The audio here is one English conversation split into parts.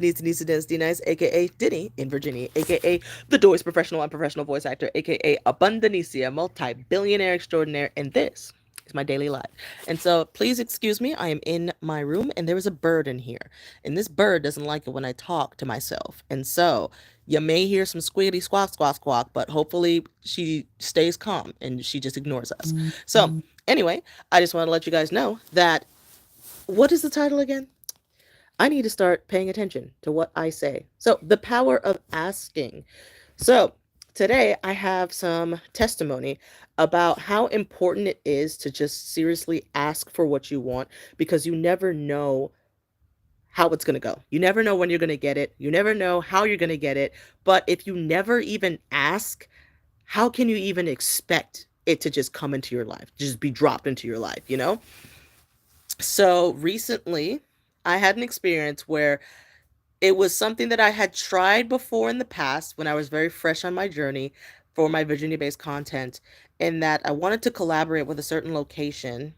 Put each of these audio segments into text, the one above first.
Denise Dennis D Nice, aka Denny in Virginia, aka the Doy's professional and professional voice actor, aka Abundanicia, multi-billionaire extraordinaire, and this is my daily life. And so please excuse me, I am in my room and there is a bird in here. And this bird doesn't like it when I talk to myself. And so you may hear some squiggity squawk squawk squawk, but hopefully she stays calm and she just ignores us. So anyway, I just want to let you guys know that what is the title again? I need to start paying attention to what I say. So, the power of asking. So, today I have some testimony about how important it is to just seriously ask for what you want because you never know how it's going to go. You never know when you're going to get it. You never know how you're going to get it. But if you never even ask, how can you even expect it to just come into your life, just be dropped into your life, you know? So, recently I had an experience where it was something that I had tried before in the past when I was very fresh on my journey for my Virginia based content, in that I wanted to collaborate with a certain location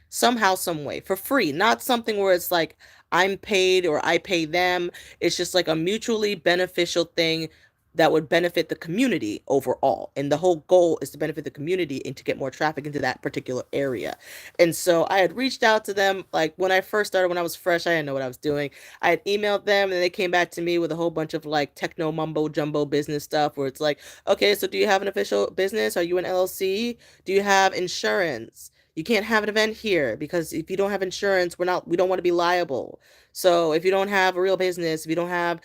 somehow, some way for free. Not something where it's like I'm paid or I pay them. It's just like a mutually beneficial thing that would benefit the community overall. And the whole goal is to benefit the community and to get more traffic into that particular area. And so I had reached out to them like when I first started, when I was fresh, I didn't know what I was doing. I had emailed them and they came back to me with a whole bunch of like techno mumbo jumbo business stuff where it's like, okay, so do you have an official business? Are you an LLC? Do you have insurance? You can't have an event here because if you don't have insurance, we don't want to be liable. So if you don't have a real business, if you don't have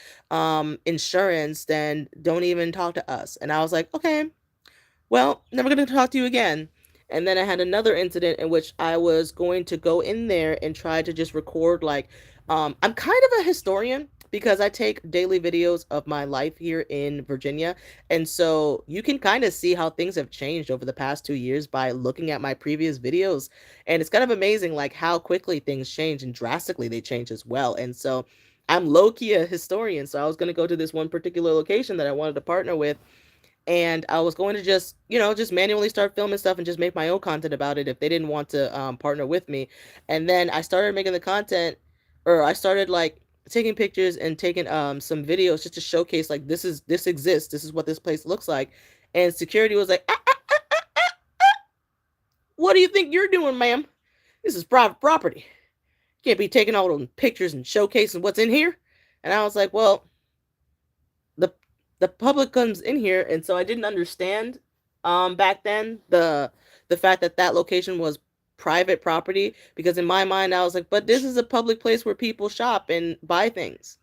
insurance, then don't even talk to us. And I was like, okay, well, never going to talk to you again. And then I had another incident in which I was going to go in there and try to just record like I'm kind of a historian because I take daily videos of my life here in Virginia. And so you can kind of see how things have changed over the past 2 years by looking at my previous videos. And it's kind of amazing like how quickly things change and drastically they change as well. And so I'm low key a historian. So I was going to go to this one particular location that I wanted to partner with, and I was going to just, just manually start filming stuff and just make my own content about it if they didn't want to partner with me. And then I started making the content, or I started like taking pictures and taking some videos just to showcase like this exists, this is what this place looks like. And security was like, "What do you think you're doing, ma'am? This is private property. You can't be taking all those pictures and showcasing what's in here." And I was like, "Well, the the public comes in here," and so I didn't understand back then the fact that that location was private property, because in my mind I was like, but this is a public place where people shop and buy things.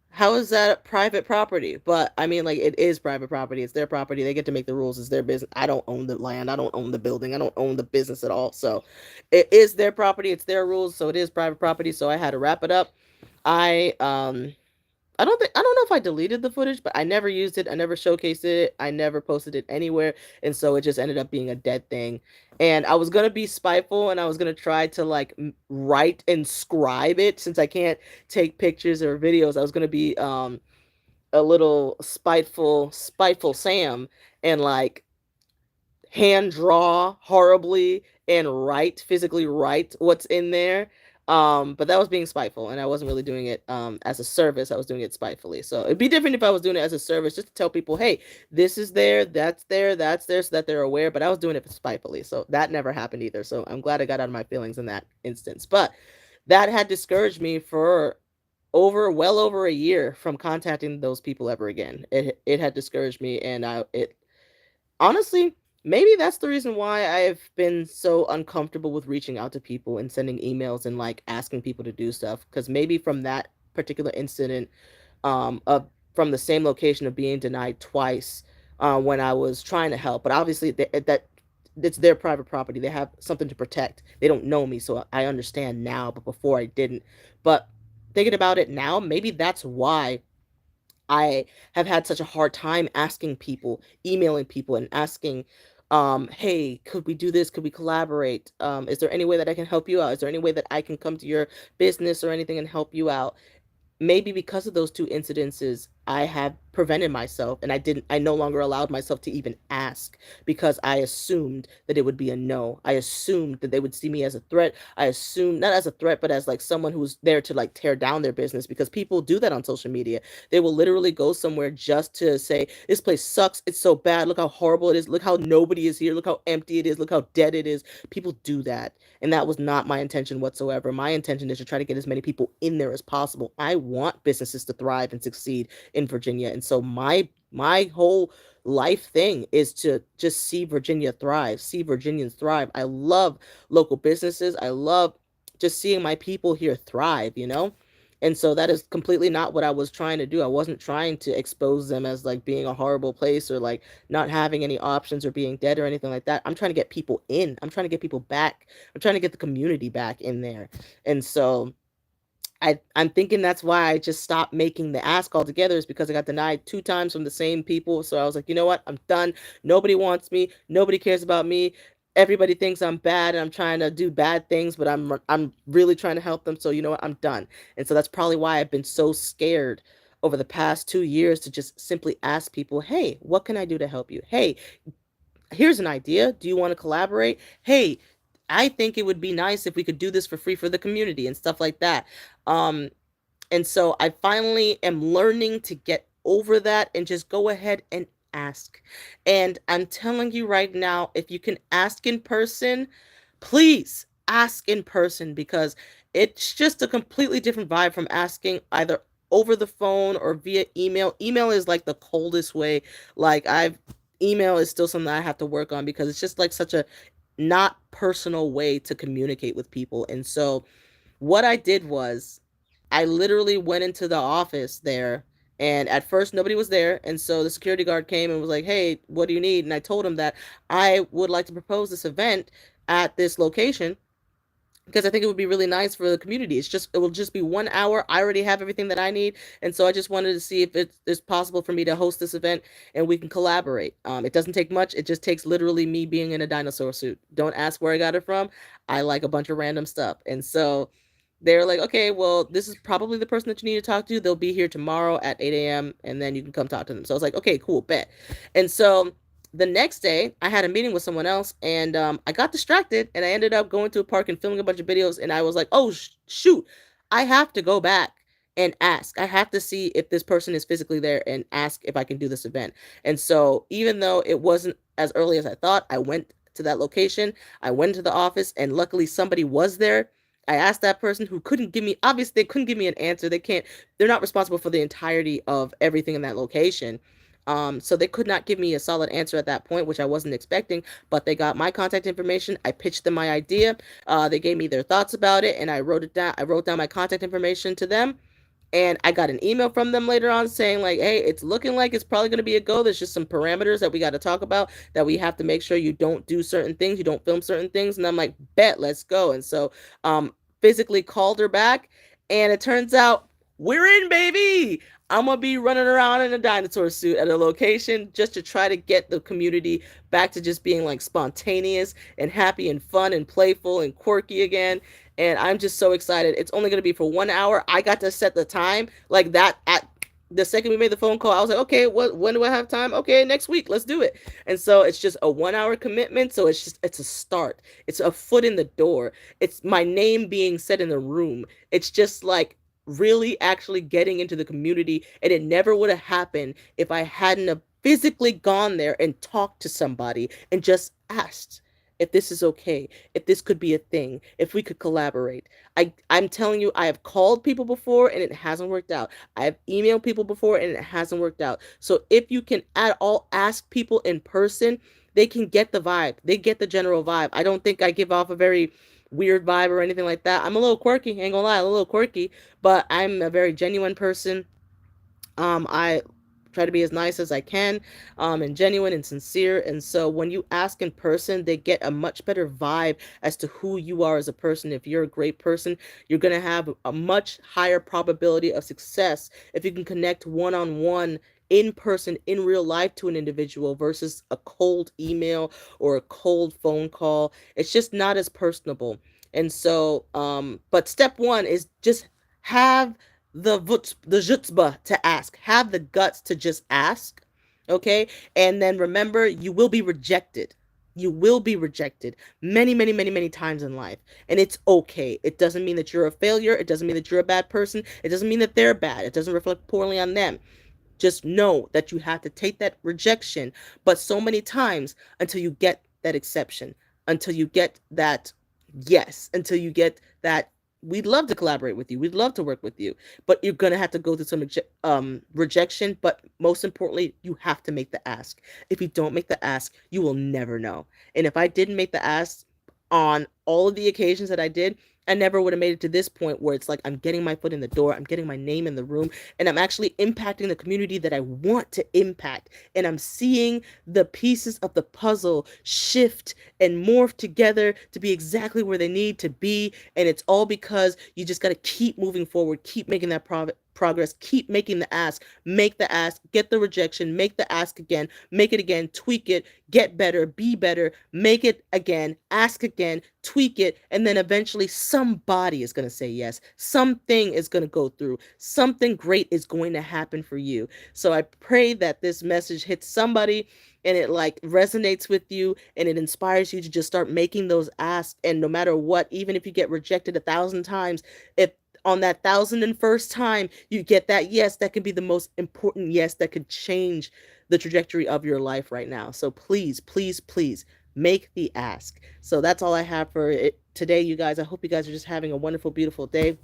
How is that private property? But I mean, like, it is private property. It's their property. They get to make the rules. It's their business. I don't own the land. I don't own the building. I don't own the business at all. So it is their property. It's their rules. So it is private property. So I had to wrap it up. I don't know if I deleted the footage, but I never used it. I never showcased it. I never posted it anywhere. And so it just ended up being a dead thing. And I was going to be spiteful and I was going to try to like write and scribe it, since I can't take pictures or videos. I was going to be a little spiteful Sam, and like hand draw horribly and physically write what's in there. But that was being spiteful, and I wasn't really doing it as a service. I was doing it spitefully. So it'd be different if I was doing it as a service, just to tell people, hey, this is there, that's there, so that they're aware. But I was doing it spitefully, so that never happened either. So I'm glad I got out of my feelings in that instance. But that had discouraged me for well over a year from contacting those people ever again. It had discouraged me, and it honestly, maybe that's the reason why I've been so uncomfortable with reaching out to people and sending emails and like asking people to do stuff. Because maybe from that particular incident, of from the same location, of being denied twice, when I was trying to help. But obviously, that it's their private property. They have something to protect. They don't know me, so I understand now. But before I didn't. But thinking about it now, maybe that's why I have had such a hard time asking people, emailing people and asking, hey, could we do this? Could we collaborate? Is there any way that I can help you out? Is there any way that I can come to your business or anything and help you out? Maybe because of those two incidences, I have prevented myself, and I no longer allowed myself to even ask because I assumed that it would be a no. I assumed that they would see me as a threat. I assumed not as a threat, but as like someone who's there to like tear down their business, because people do that on social media. They will literally go somewhere just to say, this place sucks. It's so bad. Look how horrible it is. Look how nobody is here. Look how empty it is. Look how dead it is. People do that. And that was not my intention whatsoever. My intention is to try to get as many people in there as possible. I want businesses to thrive and succeed in Virginia. And so my whole life thing is to just see Virginia thrive, see Virginians thrive. I love local businesses. I love just seeing my people here thrive, you know? And so that is completely not what I was trying to do. I wasn't trying to expose them as like being a horrible place or like not having any options or being dead or anything like that. I'm trying to get people in. I'm trying to get people back. I'm trying to get the community back in there. And so I'm thinking that's why I just stopped making the ask altogether, is because I got denied 2 times from the same people. So I was like, you know what? I'm done. Nobody wants me. Nobody cares about me. Everybody thinks I'm bad and I'm trying to do bad things, but I'm really trying to help them. So you know what? I'm done. And so that's probably why I've been so scared over the past 2 years to just simply ask people, hey, what can I do to help you? Hey, here's an idea. Do you want to collaborate? Hey, I think it would be nice if we could do this for free for the community and stuff like that. Um, and so I finally am learning to get over that and just go ahead and ask. And I'm telling you right now, if you can ask in person, please ask in person, because it's just a completely different vibe from asking either over the phone or via email. Email is like the coldest way. Like email is still something I have to work on because it's just like such a not personal way to communicate with people. And so what I did was I literally went into the office there, and at first nobody was there, and so the security guard came and was like, "Hey, what do you need?" And I told him that I would like to propose this event at this location because I think it would be really nice for the community. It will just be 1 hour. I already have everything that I need. And so I just wanted to see if it's possible for me to host this event and we can collaborate. It doesn't take much. It just takes literally me being in a dinosaur suit. Don't ask where I got it from. I like a bunch of random stuff. And so they're like, okay, well, this is probably the person that you need to talk to. They'll be here tomorrow at 8 a.m. and then you can come talk to them. So I was like, okay, cool, bet. And so the next day I had a meeting with someone else, and I got distracted and I ended up going to a park and filming a bunch of videos, and I was like, oh shoot, I have to go back and ask. I have to see if this person is physically there and ask if I can do this event. And so even though it wasn't as early as I thought, I went to that location. I went to the office, and luckily somebody was there. I asked that person, who couldn't give me, obviously they couldn't give me an answer. They're not responsible for the entirety of everything in that location. So they could not give me a solid answer at that point, which I wasn't expecting, but they got my contact information. I pitched them my idea. They gave me their thoughts about it, and I wrote it down. I wrote down my contact information to them, and I got an email from them later on saying like, hey, it's looking like it's probably going to be a go. There's just some parameters that we got to talk about, that we have to make sure you don't do certain things, you don't film certain things. And I'm like, bet, let's go. And so physically called her back, and it turns out we're in, baby. I'm gonna be running around in a dinosaur suit at a location just to try to get the community back to just being like spontaneous and happy and fun and playful and quirky again. And I'm just so excited. It's only gonna be for 1 hour. I got to set the time like that at the second we made the phone call. I was like, okay, when do I have time? Okay, next week, let's do it. And so it's just a 1 hour commitment. So it's a start. It's a foot in the door. It's my name being said in the room. It's just like really actually getting into the community. And it never would have happened if I hadn't have physically gone there and talked to somebody and just asked if this is okay, if this could be a thing, if we could collaborate. I'm telling you, I have called people before and it hasn't worked out. I have emailed people before and it hasn't worked out. So if you can at all ask people in person, they can get the vibe. They get the general vibe. I don't think I give off a very weird vibe or anything like that. I'm a little quirky, ain't gonna lie, a little quirky, but I'm a very genuine person. I try to be as nice as I can, and genuine and sincere. And so when you ask in person, they get a much better vibe as to who you are as a person. If you're a great person, you're going to have a much higher probability of success if you can connect one on one in person in real life to an individual versus a cold email or a cold phone call. It's just not as personable. And so, but step one is just have the chutzpah to ask. Have the guts to just ask. Okay? And then remember, you will be rejected. You will be rejected many, many, many, many times in life. And it's okay. It doesn't mean that you're a failure. It doesn't mean that you're a bad person. It doesn't mean that they're bad. It doesn't reflect poorly on them. Just know that you have to take that rejection, but so many times until you get that exception, until you get that yes, until you get that we'd love to collaborate with you, we'd love to work with you, but you're gonna have to go through some rejection. But most importantly, you have to make the ask. If you don't make the ask, you will never know. And if I didn't make the ask on all of the occasions that I did, I never would have made it to this point where it's like I'm getting my foot in the door, I'm getting my name in the room, and I'm actually impacting the community that I want to impact. And I'm seeing the pieces of the puzzle shift and morph together to be exactly where they need to be. And it's all because you just got to keep moving forward, keep making that progress, keep making the ask, make the ask, get the rejection, make the ask again, make it again, tweak it, get better, be better, make it again, ask again, tweak it, and then eventually somebody is going to say yes. Something is going to go through. Something great is going to happen for you. So I pray that this message hits somebody and it like resonates with you and it inspires you to just start making those asks. And no matter what, even if you get rejected 1,000 times, if on that 1,001st time you get that yes, that can be the most important yes that could change the trajectory of your life right now. So please, please, please make the ask. So that's all I have for it today, you guys. I hope you guys are just having a wonderful, beautiful day.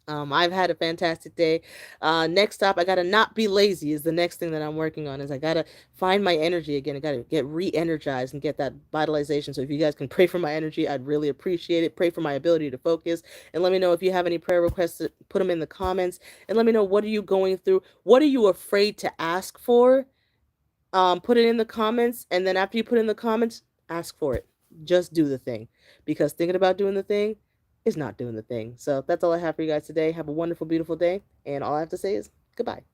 I've had a fantastic day. Next up, I gotta not be lazy is the next thing that I'm working on. Is I gotta find my energy again. I gotta get re-energized and get that vitalization. So if you guys can pray for my energy, I'd really appreciate it. Pray for my ability to focus, and let me know if you have any prayer requests. Put them in the comments, and let me know what are you going through. What are you afraid to ask for? Put it in the comments, and then after you put in the comments, ask for it. Just do the thing, because thinking about doing the thing is not doing the thing. So that's all I have for you guys today. Have a wonderful, beautiful day, and all I have to say is goodbye.